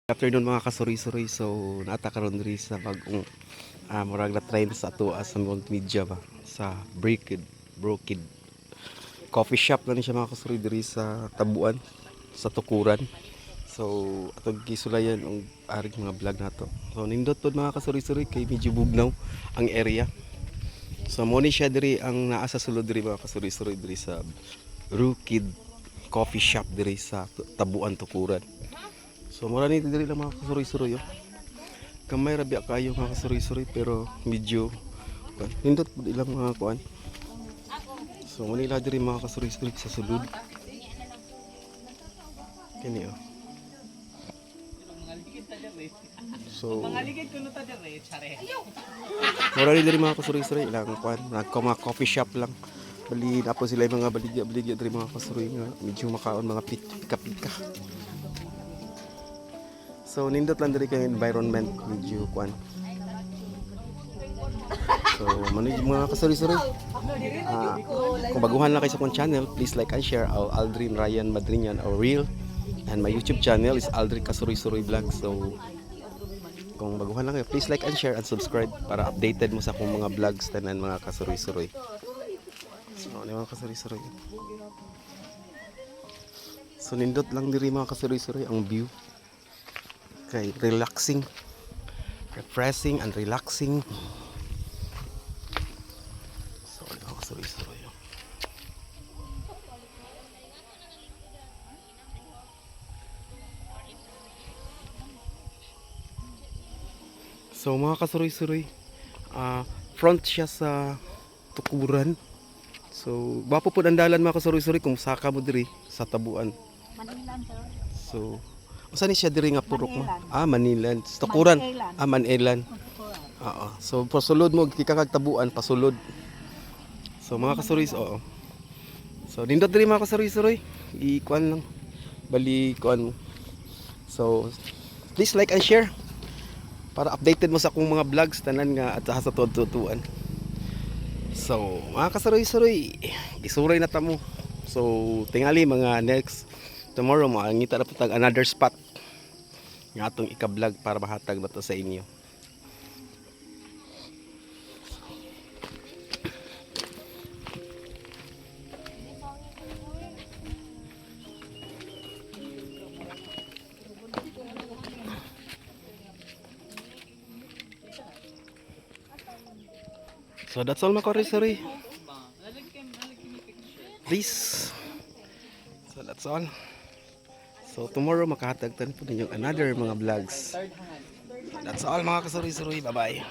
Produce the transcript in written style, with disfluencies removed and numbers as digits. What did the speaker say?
Afternoon mga kasuri-suri, so naata karon diri sa bagong murag na trend sa ato sa multimedia ba sa Brookid coffee shop na ni siya mga kasuri diri sa Tabuan sa Tukuran. So atong gisulayan ang aring mga vlog nato. So nindot pod mga kasuri-suri kay medyo bugnaw ang area. So mo ni siya diri ang naa sa sulod diri mga kasuri-suri diri sa Brookid coffee shop diri sa Tabuan Tukuran. So mura ni diri lang mga kasuri-suri yo. Kamay rabi kayo mga kasuri-suri pero medyo nindot pud ilang mga kuan. So manila diri mga kasuri-suri sa sulod. Kini oh. So mura ni diri mga kasuri-suri ilang kuan, mga coffee shop lang. Bali na po sila yung mga baligya diri mga kasuri nga medyo makaon mga pika-pika. So nindot lang diri kay environment medyo kuan. So mga kasuri-suri. Kung baguhan lang kayo sa kong channel, please like and share. Aldrin Ryan Madrinian or Real. And my YouTube channel is Aldrin Kasuri-Suri Vlog. So kung baguhan lang kayo, please like and share and subscribe para updated mo sa akong mga vlogs tanan mga kasuri-suri. So ano mga kasuri-suri. So nindot lang diri mga kasuri-suri ang view. Okay, relaxing, refreshing and relaxing. So, sorry. So mga kasuri-suri, front siya sa Tukuran. So, bapo po ang dalan mga kasuri-suri kung saka mo diri sa Tabuan. So, saan siya diri nga purok mo? Manilan. Tukuran. Manelan. Oo. So pasulod mo kikakag Tabuan pasulod. So mga kasuris, oo. So nindot diri mga kasuris-suroy. Ikuan lang. Bali kuan mo. So please like and share para updated mo sa akong mga vlogs tanan nga at sa tutuan. So mga kasuris-suroy, isuray na ta mo. So tingali mga next tomorrow makangita na po tag another spot nga atong ika-vlog para mahatag na to sa inyo. So that's all mga kasuri-suri. Please. So that's all. So tomorrow makahatag tan po ninyong another mga vlogs. That's all mga kasuri-suri. Bye-bye.